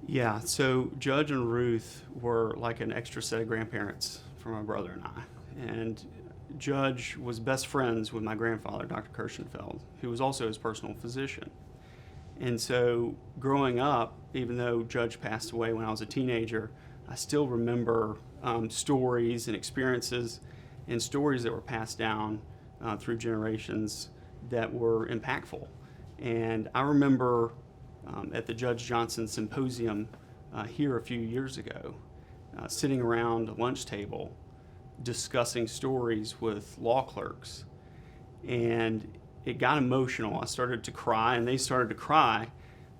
Yeah, so Judge and Ruth were like an extra set of grandparents for my brother and I. And Judge was best friends with my grandfather, Dr. Kirshenfeld, who was also his personal physician. And so growing up, even though Judge passed away when I was a teenager, I still remember stories and experiences and stories that were passed down through generations that were impactful. And I remember at the Judge Johnson Symposium here a few years ago, sitting around a lunch table discussing stories with law clerks. And it got emotional. I started to cry, and they started to cry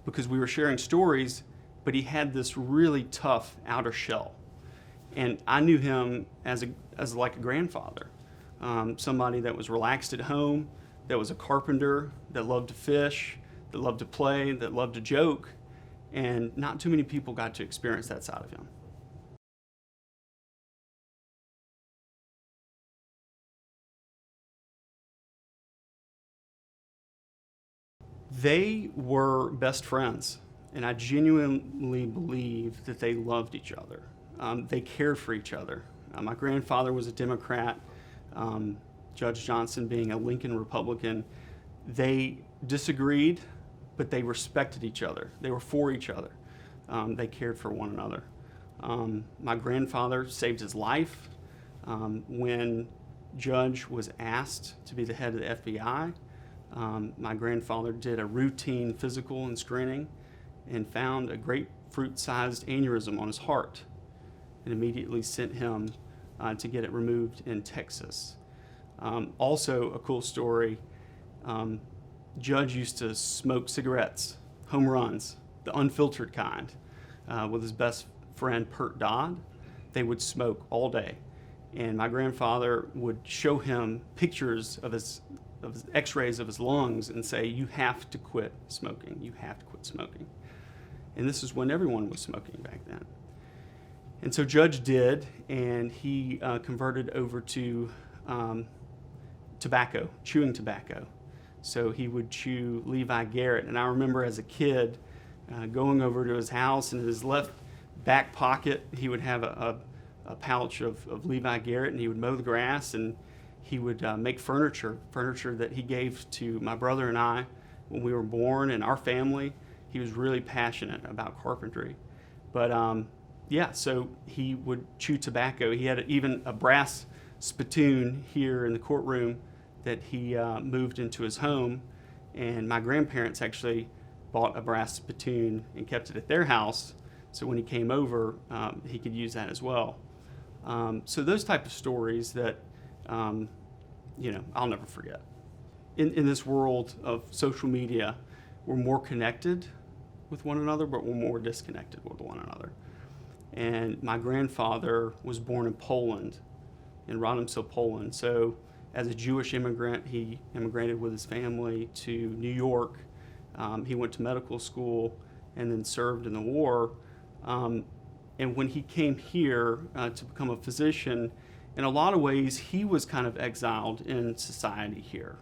because we were sharing stories, but he had this really tough outer shell. And I knew him as like a grandfather, somebody that was relaxed at home, that was a carpenter, that loved to fish, that loved to play, that loved to joke, and not too many people got to experience that side of him. They were best friends, and I genuinely believe that they loved each other. They cared for each other. My grandfather was a Democrat, Judge Johnson being a Lincoln Republican. They disagreed, but they respected each other. They were for each other. They cared for one another. My grandfather saved his life when Judge was asked to be the head of the FBI. My grandfather did a routine physical and screening and found a grapefruit-sized aneurysm on his heart and immediately sent him to get it removed in Texas. Also, a cool story, Judge used to smoke cigarettes, home runs, the unfiltered kind, with his best friend, Pert Dodd. They would smoke all day. And my grandfather would show him pictures of his x-rays of his lungs and say, "You have to quit smoking. You have to quit smoking." And this is when everyone was smoking back then. And so Judge did, and he converted over to tobacco, chewing tobacco. So he would chew Levi Garrett. And I remember as a kid going over to his house, and in his left back pocket, he would have a pouch of Levi Garrett, and he would mow the grass, and he would make furniture that he gave to my brother and I when we were born, and our family. He was really passionate about carpentry. But yeah, so he would chew tobacco. He had even a brass spittoon here in the courtroom that he moved into his home, and my grandparents actually bought a brass spittoon and kept it at their house, so when he came over, he could use that as well. So those type of stories that I'll never forget. In this world of social media, we're more connected with one another, but we're more disconnected with one another. And my grandfather was born in Poland, in Radomsko, Poland. So as a Jewish immigrant, he immigrated with his family to New York. He went to medical school and then served in the war. And when he came here to become a physician, in a lot of ways, he was kind of exiled in society here.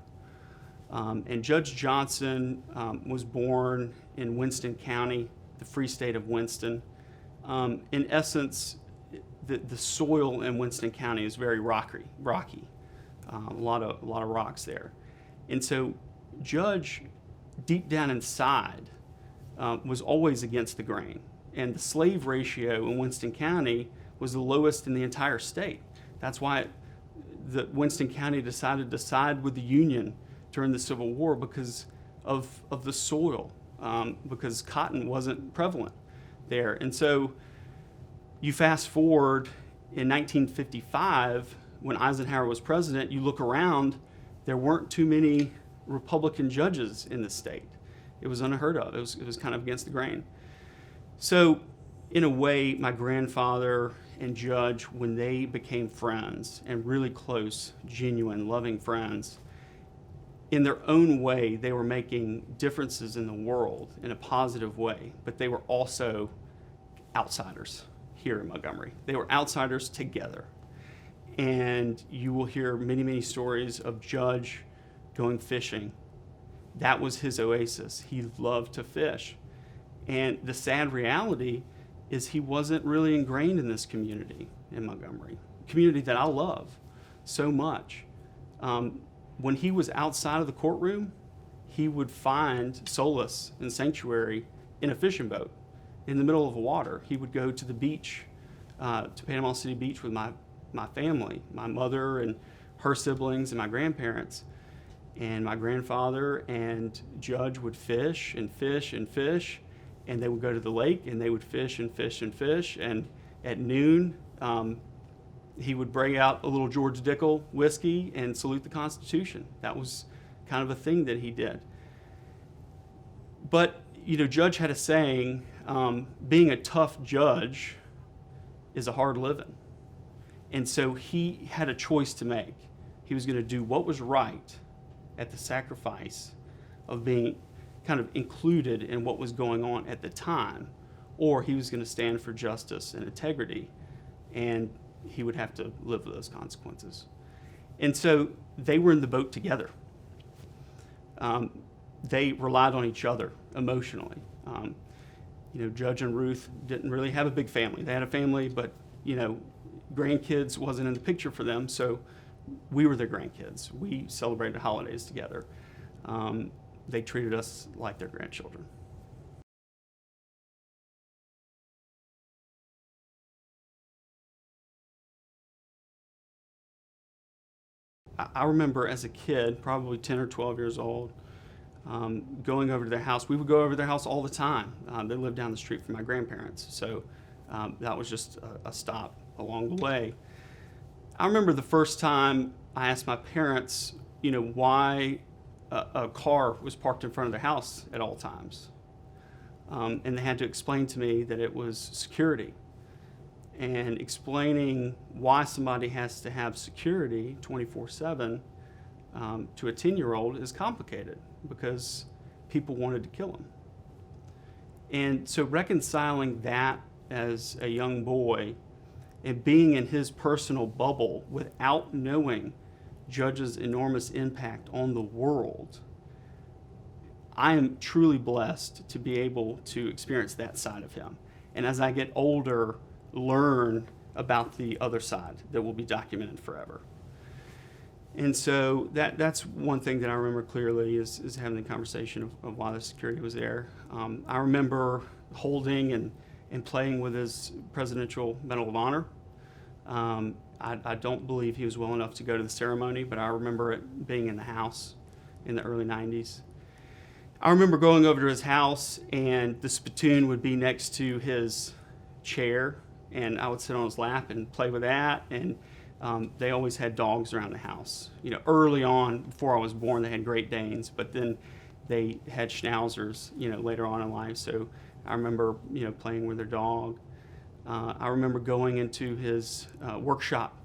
And Judge Johnson was born in Winston County, the Free State of Winston. In essence, the soil in Winston County is very rocky. A lot of rocks there. And so Judge, deep down inside, was always against the grain. And the slave ratio in Winston County was the lowest in the entire state. That's why the Winston County decided to side with the Union during the Civil War, because of the soil, because cotton wasn't prevalent there. And so you fast forward in 1955, when Eisenhower was president, you look around, there weren't too many Republican judges in the state. It was unheard of. It was kind of against the grain. So in a way, my grandfather and Judge, when they became friends and really close, genuine, loving friends, in their own way, they were making differences in the world in a positive way, but they were also outsiders here in Montgomery. They were outsiders together. And you will hear many, many stories of Judge going fishing. That was his oasis. He loved to fish. And the sad reality is he wasn't really ingrained in this community in Montgomery, a community that I love so much. When he was outside of the courtroom, he would find solace and sanctuary in a fishing boat in the middle of the water. He would go to the beach, to Panama City Beach with my family, my mother and her siblings and my grandparents. And my grandfather and Judge would fish and fish and fish, and they would go to the lake and they would fish and fish and fish. And at noon, he would bring out a little George Dickel whiskey and salute the Constitution. That was kind of a thing that he did. But, Judge had a saying, being a tough judge is a hard living. And so he had a choice to make. He was going to do what was right at the sacrifice of being kind of included in what was going on at the time, or he was going to stand for justice and integrity, and he would have to live with those consequences. And so they were in the boat together. They relied on each other emotionally. Judge and Ruth didn't really have a big family. They had a family, but, grandkids wasn't in the picture for them, so we were their grandkids. We celebrated holidays together. They treated us like their grandchildren. I remember as a kid, probably 10 or 12 years old, going over to their house. We would go over to their house all the time. They lived down the street from my grandparents, so that was just a stop along the way. I remember the first time I asked my parents, why a car was parked in front of their house at all times. And they had to explain to me that it was security. And explaining why somebody has to have security 24/7 to a 10-year-old is complicated because people wanted to kill him. And so reconciling that as a young boy and being in his personal bubble without knowing Judge's enormous impact on the world, I am truly blessed to be able to experience that side of him. And as I get older, learn about the other side that will be documented forever. And so that's one thing that I remember clearly is having the conversation of why the security was there. I remember holding and playing with his Presidential Medal of Honor. I don't believe he was well enough to go to the ceremony, but I remember it being in the house in the early 90s. I remember going over to his house, and the spittoon would be next to his chair, and I would sit on his lap and play with that. And they always had dogs around the house. Early on, before I was born, they had Great Danes, but then they had Schnauzers, later on in life. So I remember, playing with their dog. I remember going into his workshop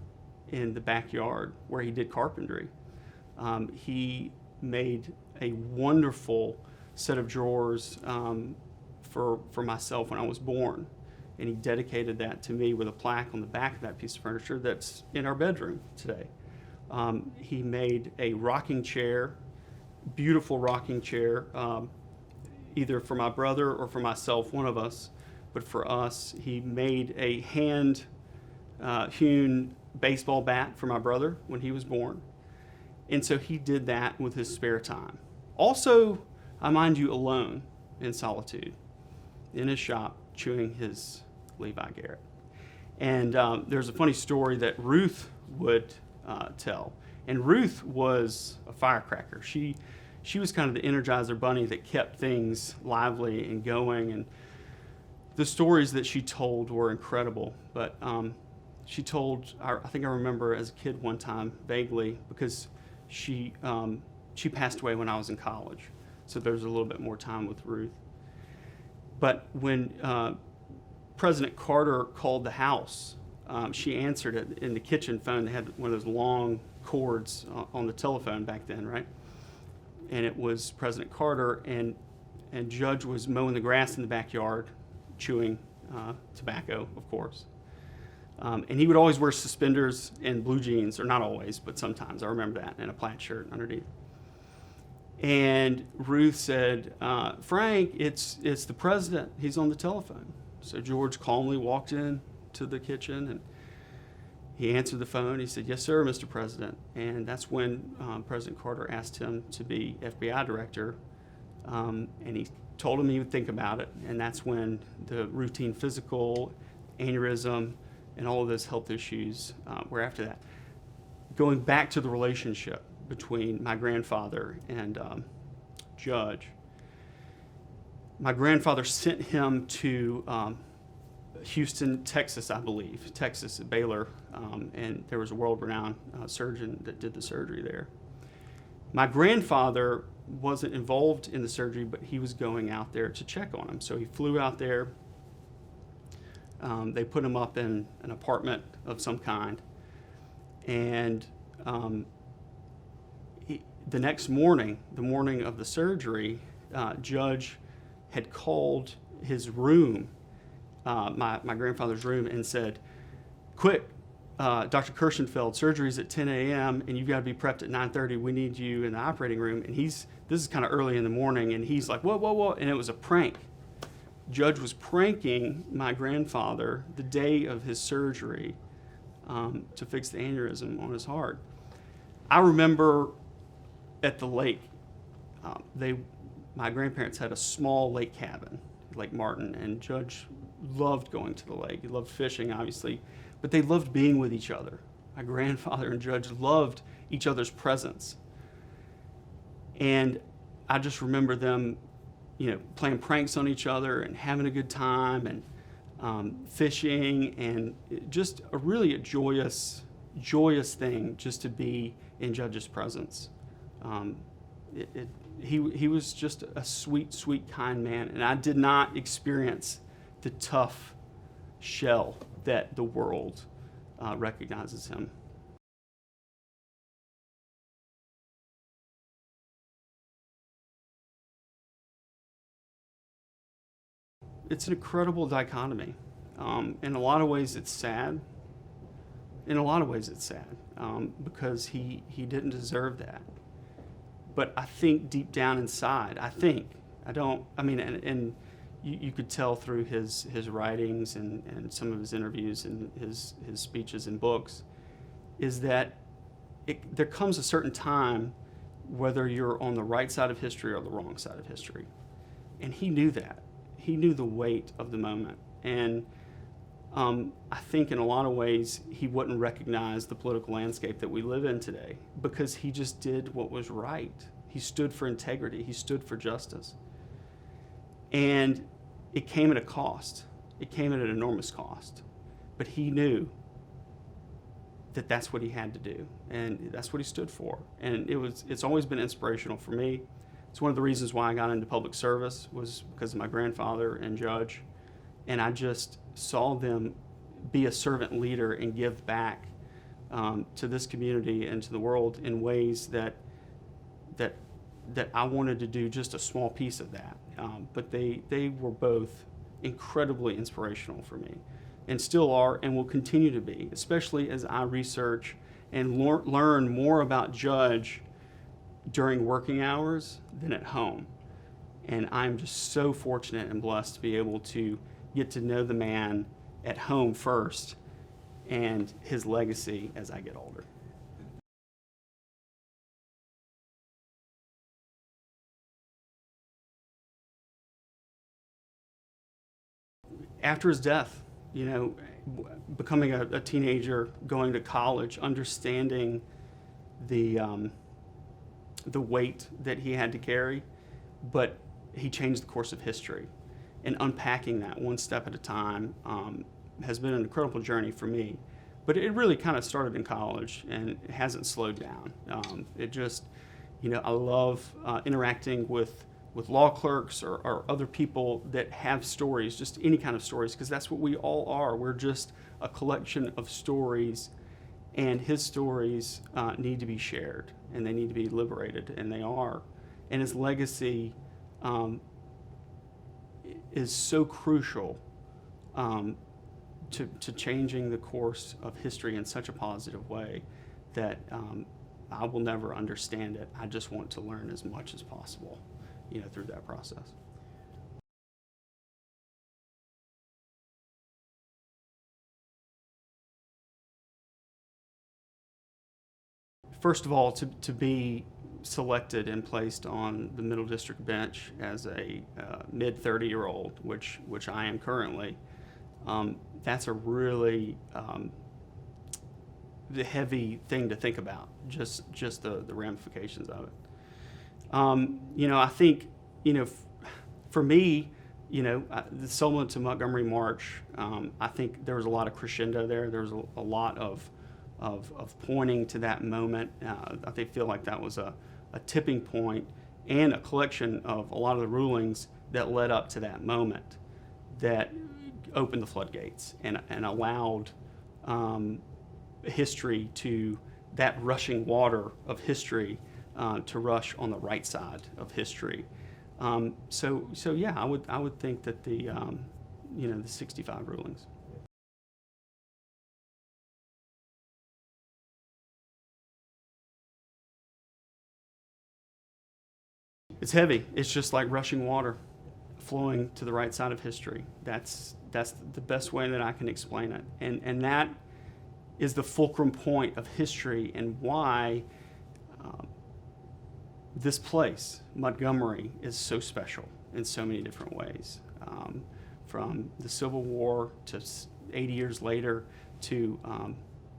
in the backyard where he did carpentry. He made a wonderful set of drawers for myself when I was born, and he dedicated that to me with a plaque on the back of that piece of furniture that's in our bedroom today. He made a rocking chair, beautiful rocking chair, either for my brother or for myself, one of us. But for us, he made a hand hewn baseball bat for my brother when he was born. And so he did that with his spare time. Also, I mind you, alone in solitude in his shop chewing his Levi Garrett. And there's a funny story that Ruth would tell. And Ruth was a firecracker. She was kind of the Energizer bunny that kept things lively and going. And the stories that she told were incredible. But she told, I think I remember as a kid one time vaguely, because she passed away when I was in college. So there was a little bit more time with Ruth. But when President Carter called the house, she answered it in the kitchen phone. They had one of those long cords on the telephone back then, right? And it was President Carter, and Judge was mowing the grass in the backyard, chewing tobacco, of course. And he would always wear suspenders and blue jeans, or not always, but sometimes. I remember that, and a plaid shirt underneath. And Ruth said, Frank, it's the president. He's on the telephone. So George calmly walked in to the kitchen and he answered the phone. He said, yes, sir, Mr. President. And that's when President Carter asked him to be FBI director. And he told him he would think about it. And that's when the routine physical, aneurysm, and all of those health issues were after that. Going back to the relationship between my grandfather and Judge, my grandfather sent him to Houston, Texas, I believe, Texas at Baylor, and there was a world-renowned surgeon that did the surgery there. My grandfather wasn't involved in the surgery, but he was going out there to check on him. So he flew out there. They put him up in an apartment of some kind, and the next morning, the morning of the surgery, Judge had called his room, my grandfather's room, and said, quick, Dr. Kirshenfeld, surgery's at 10 a.m. and you've got to be prepped at 9:30. We need you in the operating room. And this is kind of early in the morning, and he's like, whoa, whoa, whoa. And it was a prank. Judge was pranking my grandfather the day of his surgery to fix the aneurysm on his heart. I remember at the lake, my grandparents had a small lake cabin, Lake Martin, and Judge loved going to the lake. He loved fishing, obviously, but they loved being with each other. My grandfather and Judge loved each other's presence. And I just remember them, playing pranks on each other and having a good time and fishing, and just a joyous thing just to be in Judge's presence. He was just a sweet, sweet, kind man, and I did not experience the tough shell that the world recognizes him. It's an incredible dichotomy. In a lot of ways, it's sad. Because he didn't deserve that. But I think deep down inside, you could tell through his writings and some of his interviews and his speeches and books, is that there comes a certain time whether you're on the right side of history or the wrong side of history. And he knew that. He knew the weight of the moment. And I think in a lot of ways he wouldn't recognize the political landscape that we live in today because he just did what was right. He stood for integrity. He stood for justice. And it came at a cost. It came at an enormous cost. But he knew that that's what he had to do, and that's what he stood for. And it's always been inspirational for me. It's one of the reasons why I got into public service was because of my grandfather and Judge. And I just saw them be a servant leader and give back to this community and to the world in ways that I wanted to do just a small piece of that. But they were both incredibly inspirational for me, and still are, and will continue to be, especially as I research and learn more about Judge during working hours than at home. And I'm just so fortunate and blessed to be able to get to know the man at home first and his legacy as I get older. After his death, becoming a teenager, going to college, understanding the weight that he had to carry, but he changed the course of history. And unpacking that one step at a time has been an incredible journey for me. But it really kind of started in college, and it hasn't slowed down. I love interacting with law clerks or other people that have stories, just any kind of stories, because that's what we all are. We're just a collection of stories, and his stories need to be shared, and they need to be liberated, and they are. And his legacy is so crucial to changing the course of history in such a positive way that I will never understand it. I just want to learn as much as possible, through that process. First of all, to be selected and placed on the Middle District bench as a mid 30-year-old, which I am currently, that's a really the heavy thing to think about. Just the ramifications of it. I think for me, the Selma to Montgomery March, I think there was a lot of crescendo there. There was a lot of pointing to that moment. I feel like that was a tipping point and a collection of a lot of the rulings that led up to that moment that opened the floodgates and allowed history to, that rushing water of history to rush on the right side of history. So yeah, I would think that the 65 rulings. It's heavy. It's just like rushing water flowing to the right side of history. That's the best way that I can explain it. And that is the fulcrum point of history and why this place, Montgomery, is so special in so many different ways. From the Civil War to 80 years later to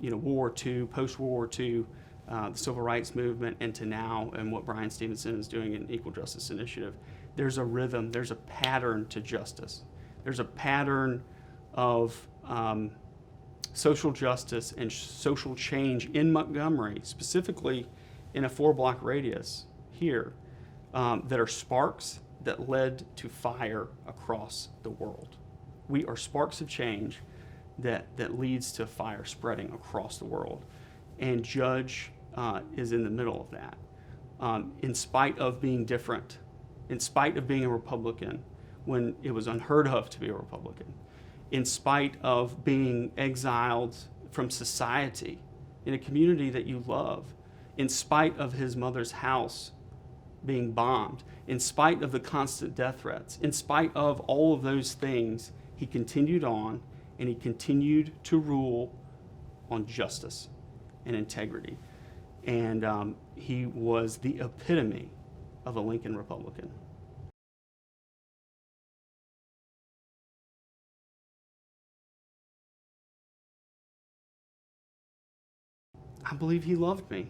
World War II, post-World War II, the Civil Rights Movement, and to now and what Brian Stevenson is doing in Equal Justice Initiative. There's a rhythm, there's a pattern to justice. There's a pattern of social justice and social change in Montgomery, specifically in a 4-block radius here, that are sparks that led to fire across the world. We are sparks of change that leads to fire spreading across the world. And Judge is in the middle of that. In spite of being different, in spite of being a Republican, when it was unheard of to be a Republican, in spite of being exiled from society in a community that you love, in spite of his mother's house being bombed, in spite of the constant death threats, in spite of all of those things, he continued on and he continued to rule on justice and integrity. And he was the epitome of a Lincoln Republican. I believe he loved me,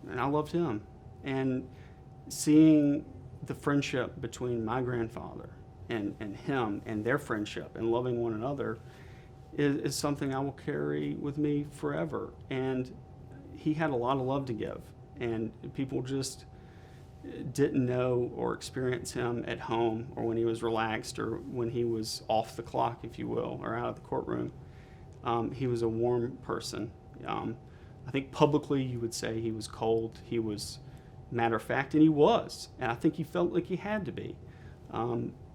and I loved him. And seeing the friendship between my grandfather and him and their friendship and loving one another is something I will carry with me forever. And he had a lot of love to give, and people just didn't know or experience him at home or when he was relaxed or when he was off the clock, if you will, or out of the courtroom. He was a warm person. I think publicly you would say he was cold. He was matter of fact, and he was. And I think he felt like he had to be.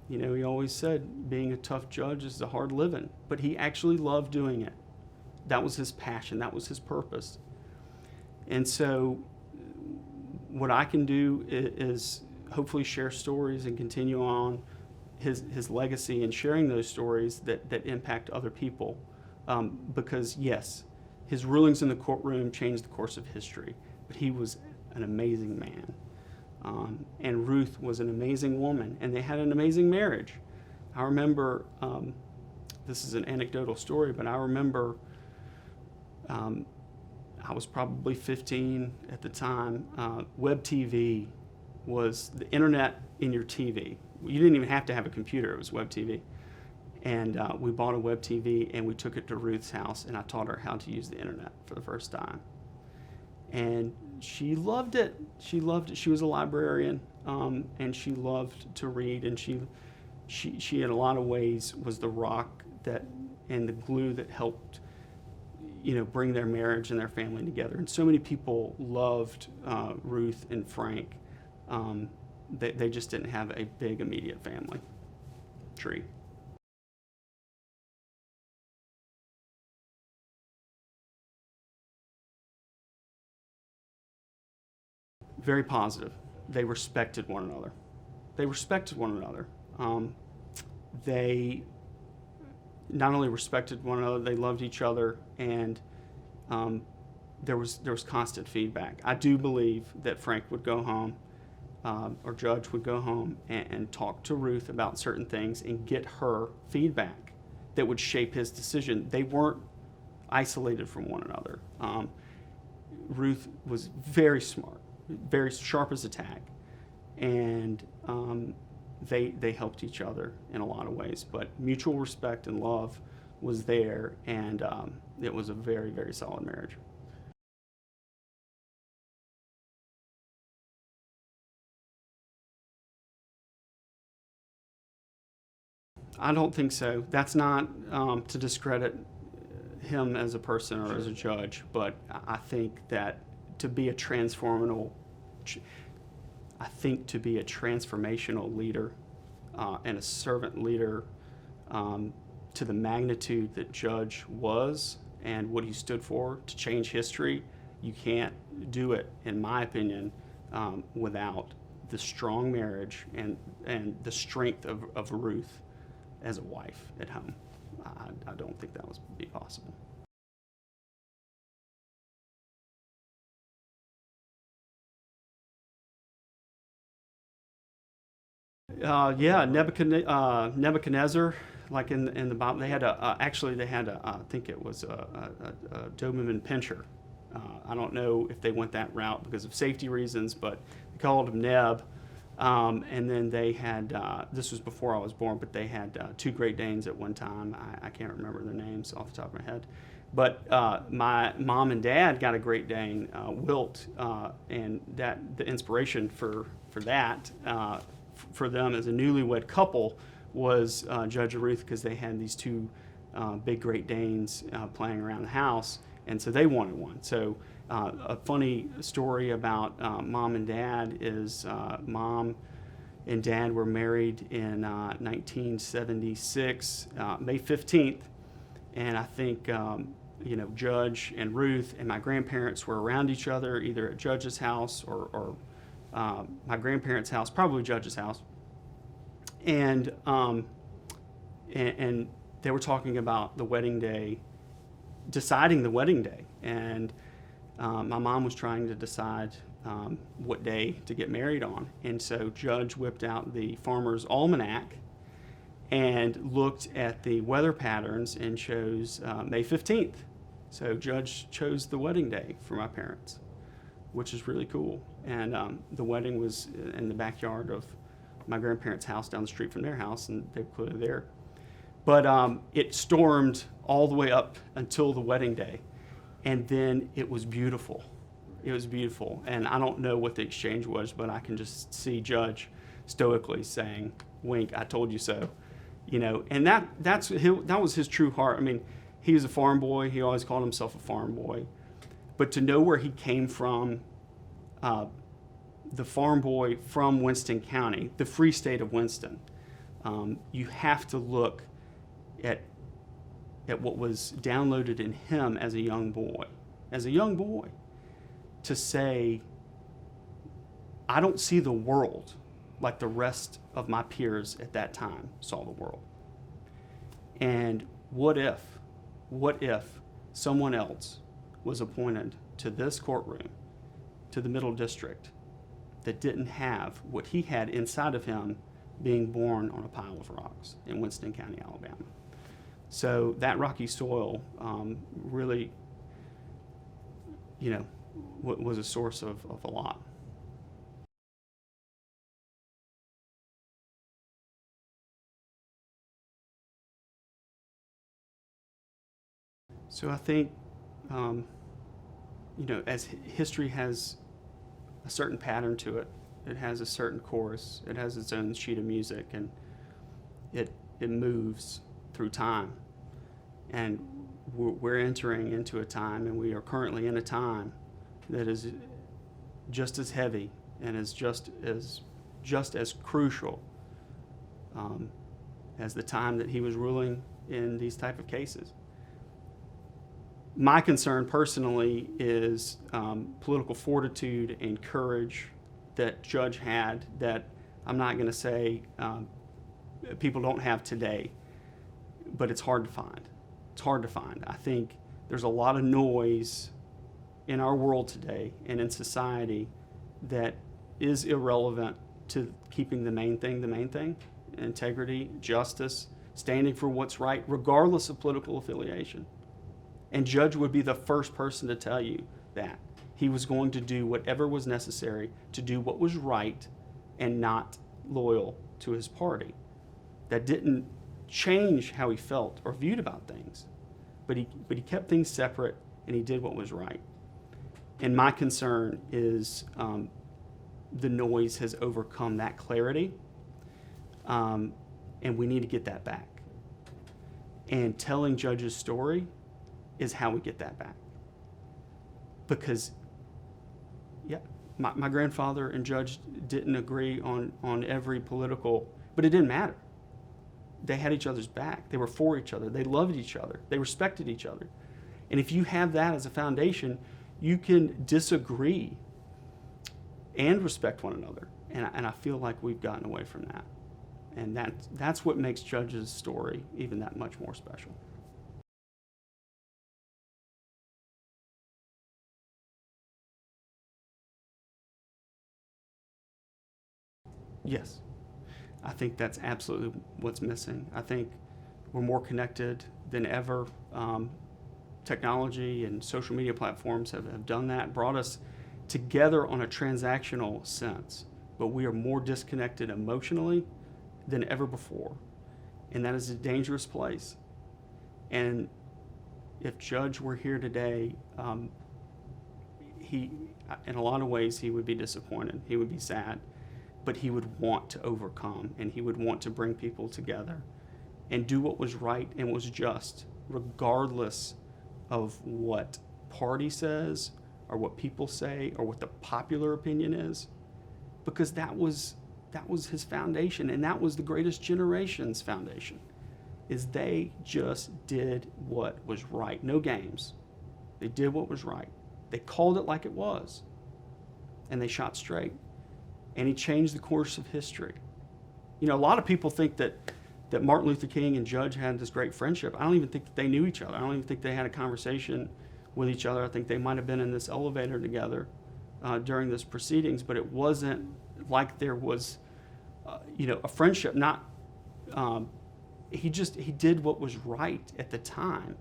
He always said being a tough judge is a hard living, but he actually loved doing it. That was his passion. That was his purpose. And so what I can do is hopefully share stories and continue on his legacy and sharing those stories that impact other people. Because yes, his rulings in the courtroom changed the course of history, but he was an amazing man. And Ruth was an amazing woman, and they had an amazing marriage. I remember, this is an anecdotal story, but I remember I was probably 15 at the time. Web TV was the internet in your TV. You didn't even have to have a computer, it was web TV. And we bought a web TV and we took it to Ruth's house, and I taught her how to use the internet for the first time. And she loved it. She loved it. She was a librarian, and she loved to read, and she in a lot of ways was the rock that and the glue that helped bring their marriage and their family together. And so many people loved Ruth and Frank. They just didn't have a big immediate family tree. very positive. They respected one another. They respected one another. They not only respected one another, they loved each other, and there was constant feedback. I do believe that Frank would go home, or Judge would go home and talk to Ruth about certain things and get her feedback that would shape his decision. They weren't isolated from one another. Ruth was very smart, very sharp as a tack, and they helped each other in a lot of ways. But mutual respect and love was there, and it was a very, very solid marriage. I don't think so. That's not to discredit him as a person or as a judge, but I think that to be a transformational leader and a servant leader to the magnitude that Judge was and what he stood for to change history, you can't do it, in my opinion, without the strong marriage and the strength of Ruth as a wife at home. I don't think that would be possible. Yeah, Nebuchadnezzar, like in the Bible, they had I think it was a Doberman Pinscher. I don't know if they went that route because of safety reasons, but they called him Neb. And then they had, this was before I was born, but they had 2 Great Danes at one time. I can't remember their names off the top of my head. But my mom and dad got a Great Dane, Wilt, and the inspiration for that, for them as a newlywed couple, was Judge and Ruth, because they had these 2 big Great Danes playing around the house, and so they wanted one. So a funny story about mom and dad is mom and dad were married in 1976, May 15th, and I think Judge and Ruth and my grandparents were around each other, either at Judge's house or my grandparents' house, probably Judge's house, and they were talking about the wedding day, deciding the wedding day, and my mom was trying to decide what day to get married on, and so Judge whipped out the Farmer's Almanac and looked at the weather patterns and chose May 15th. So Judge chose the wedding day for my parents, which is really cool. And the wedding was in the backyard of my grandparents' house down the street from their house, and they were clearly there. But it stormed all the way up until the wedding day, and then it was beautiful. It was beautiful, and I don't know what the exchange was, but I can just see Judge stoically saying, "Wink, I told you so," And that was his true heart. I mean, he was a farm boy. He always called himself a farm boy, but to know where he came from, the farm boy from Winston County, the free state of Winston, you have to look at what was downloaded in him as a young boy, to say, I don't see the world like the rest of my peers at that time saw the world. And what if someone else was appointed to this courtroom, to the Middle District, that didn't have what he had inside of him, being born on a pile of rocks in Winston County, Alabama. So that rocky soil really, was a source of a lot. So I think, as history has a certain pattern to it, it has a certain chorus, it has its own sheet of music, and it moves through time. And we're entering into a time, and we are currently in a time that is just as heavy and is just as crucial as the time that he was ruling in these type of cases. My concern personally is political fortitude and courage that Judge had that I'm not going to say people don't have today, but it's hard to find. It's hard to find. I think there's a lot of noise in our world today and in society that is irrelevant to keeping the main thing, integrity, justice, standing for what's right, regardless of political affiliation. And Judge would be the first person to tell you that. He was going to do whatever was necessary to do what was right and not loyal to his party. That didn't change how he felt or viewed about things, but he kept things separate and he did what was right. And my concern is the noise has overcome that clarity, and we need to get that back. And telling Judge's story is how we get that back. Because, yeah, my grandfather and Judge didn't agree on every political, but it didn't matter. They had each other's back. They were for each other. They loved each other. They respected each other. And if you have that as a foundation, you can disagree and respect one another. And I feel like we've gotten away from that. And that's what makes Judge's story even that much more special. Yes, I think that's absolutely what's missing. I think we're more connected than ever. Technology and social media platforms have done that, brought us together on a transactional sense, but we are more disconnected emotionally than ever before. And that is a dangerous place. And if Judge were here today, he, in a lot of ways, he would be disappointed. He would be sad, but he would want to overcome, and he would want to bring people together and do what was right and was just, regardless of what party says or what people say or what the popular opinion is, because that was his foundation, and that was the greatest generation's foundation, is they just did what was right. No games. They did what was right. They called it like it was, and they shot straight. And he changed the course of history. You know, a lot of people think that Martin Luther King and Judge had this great friendship. I don't even think that they knew each other. I don't even think they had a conversation with each other. I think they might have been in this elevator together during this proceedings, but it wasn't like there was, a friendship. He did what was right at the time,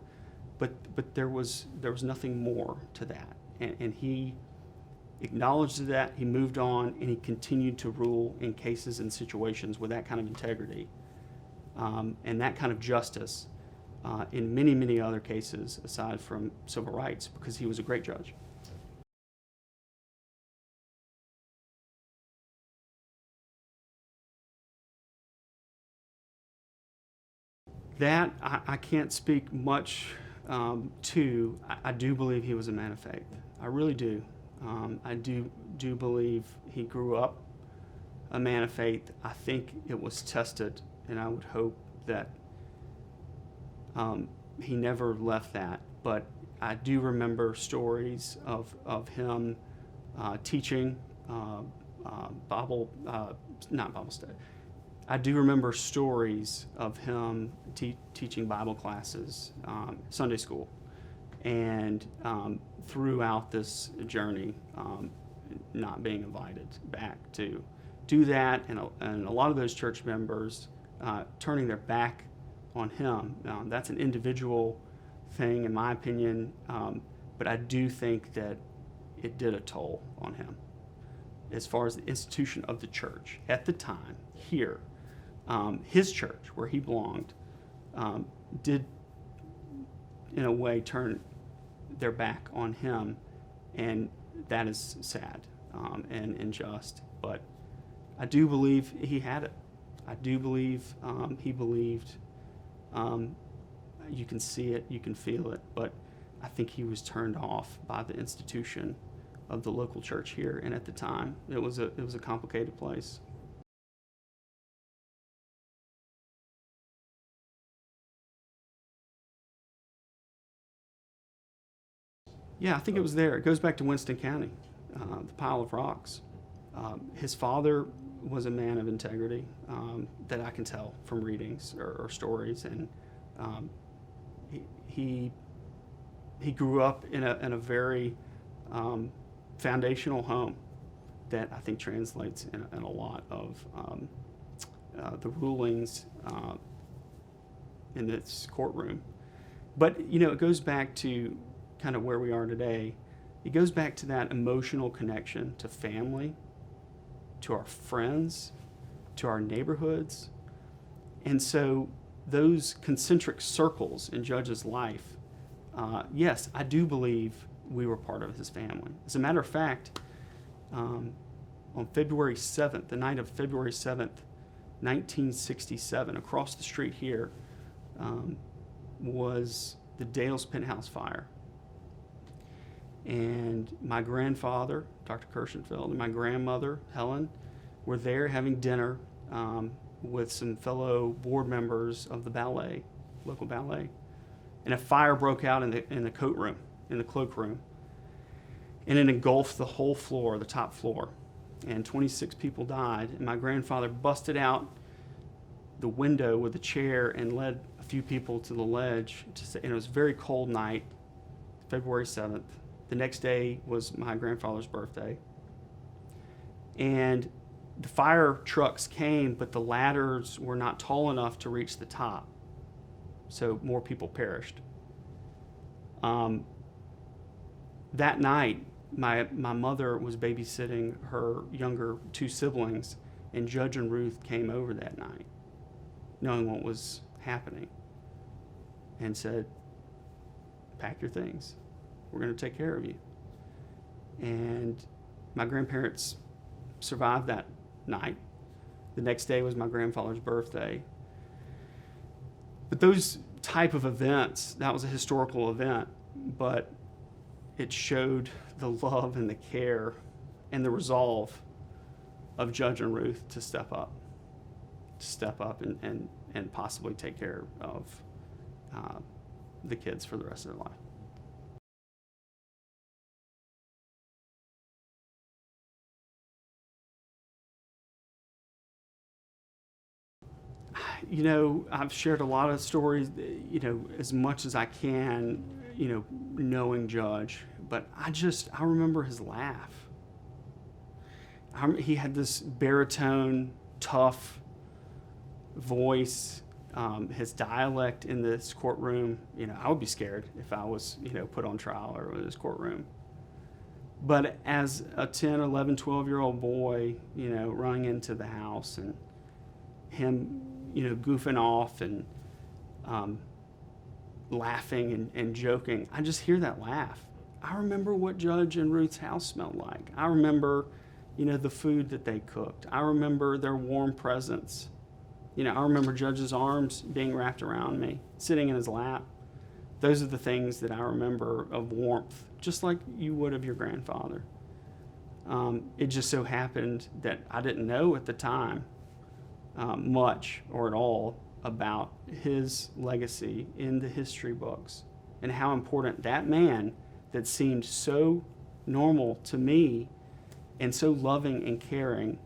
but there was nothing more to that, and he acknowledged that, he moved on, and he continued to rule in cases and situations with that kind of integrity and that kind of justice in many, many other cases aside from civil rights, because he was a great judge. That I can't speak much to. I do believe he was a man of faith. I really do. I do believe he grew up a man of faith. I think it was tested, and I would hope that he never left that. But I do remember stories of him teaching not Bible study. I do remember stories of him teaching Bible classes, Sunday school, and throughout this journey, not being invited back to do that, and a lot of those church members turning their back on him. That's an individual thing, in my opinion, but I do think that it did a toll on him as far as the institution of the church at the time here. His church, where he belonged, did, in a way, turn their back on him, and that is sad and unjust. But I do believe he had it. I do believe he believed. You can see it, you can feel it, but I think he was turned off by the institution of the local church here, and at the time, it was a complicated place. Yeah, I think it was there. It goes back to Winston County, the pile of rocks. His father was a man of integrity that I can tell from readings or stories, and he grew up in a very foundational home that I think translates in a lot of the rulings in this courtroom. But it goes back to kind of where we are today. It goes back to that emotional connection to family, to our friends, to our neighborhoods. And so those concentric circles in Judge's life, yes, I do believe we were part of his family. As a matter of fact, on February 7th, the night of February 7th, 1967, across the street here, was the Dales Penthouse fire. And my grandfather, Dr. Kirshenfeld, and my grandmother, Helen, were there having dinner with some fellow board members of the ballet, local ballet. And a fire broke out in the coat room, in the cloakroom. And it engulfed the whole floor, the top floor. And 26 people died. And my grandfather busted out the window with a chair and led a few people to the ledge. And it was a very cold night, February 7th. The next day was my grandfather's birthday. And the fire trucks came, but the ladders were not tall enough to reach the top. So more people perished. That night, my mother was babysitting her younger two siblings, and Judge and Ruth came over that night, knowing what was happening, and said, "Pack your things. We're going to take care of you." And my grandparents survived that night. The next day was my grandfather's birthday. But those type of events, that was a historical event, but it showed the love and the care and the resolve of Judge and Ruth to step up and possibly take care of the kids for the rest of their life. I've shared a lot of stories, as much as I can, knowing Judge, but I remember his laugh. He had this baritone, tough voice, his dialect in this courtroom. I would be scared if I was, put on trial or in this courtroom. But as a 10, 11, 12-year-old boy, running into the house and him, goofing off and laughing and joking, I just hear that laugh. I remember what Judge and Ruth's house smelled like. I remember, the food that they cooked. I remember their warm presence. I remember Judge's arms being wrapped around me, sitting in his lap. Those are the things that I remember of warmth, just like you would of your grandfather. It just so happened that I didn't know at the time much or at all about his legacy in the history books and how important that man that seemed so normal to me and so loving and caring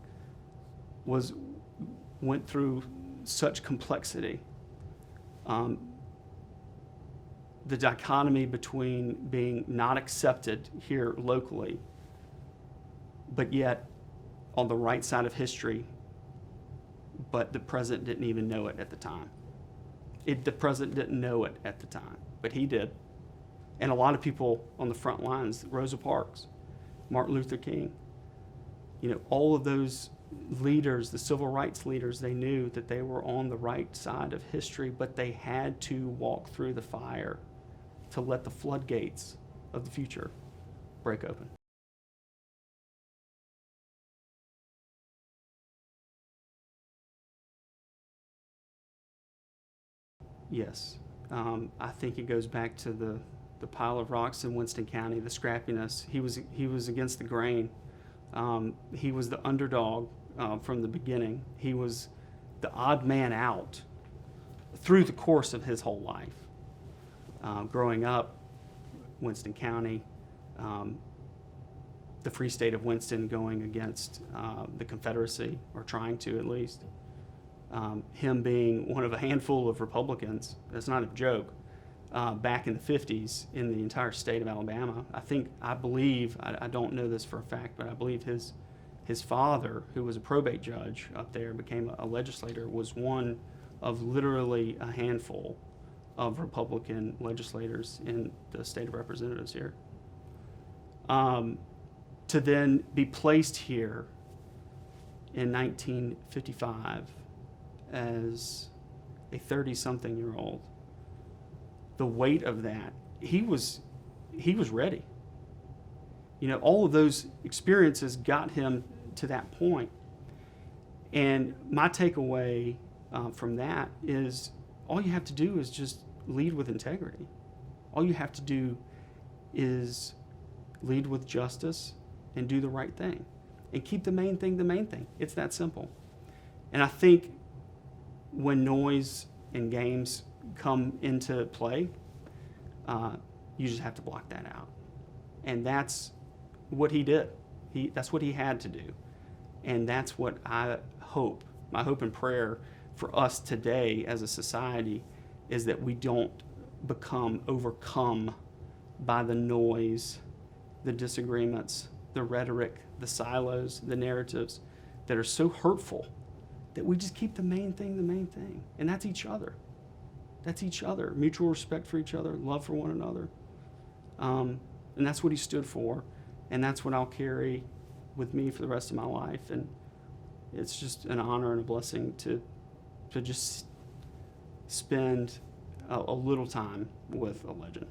went through such complexity. The dichotomy between being not accepted here locally, but yet on the right side of history, but the president didn't even know it at the time. The president didn't know it at the time, but he did. And a lot of people on the front lines, Rosa Parks, Martin Luther King, all of those leaders, the civil rights leaders, they knew that they were on the right side of history, but they had to walk through the fire to let the floodgates of the future break open. Yes. I think it goes back to the pile of rocks in Winston County, the scrappiness. He was against the grain. He was the underdog from the beginning. He was the odd man out through the course of his whole life. Growing up, Winston County, the Free State of Winston going against the Confederacy, or trying to at least. Him being one of a handful of Republicans, that's not a joke, back in the 50s in the entire state of Alabama. I believe, I don't know this for a fact, but I believe his father, who was a probate judge up there, became a legislator, was one of literally a handful of Republican legislators in the state of representatives here. To then be placed here in 1955 as a 30-something-year-old, the weight of that, he was ready. You know, all of those experiences got him to that point. And my takeaway from that is all you have to do is just lead with integrity. All you have to do is lead with justice and do the right thing. And keep the main thing the main thing. It's that simple. And I think when noise and games come into play, you just have to block that out. And that's what he did. That's what he had to do. And that's what I hope, my hope and prayer for us today as a society, is that we don't become overcome by the noise, the disagreements, the rhetoric, the silos, the narratives that are so hurtful, that we just keep the main thing the main thing. And that's each other. That's each other. Mutual respect for each other, love for one another. And that's what he stood for. And that's what I'll carry with me for the rest of my life. And it's just an honor and a blessing to just spend a little time with a legend.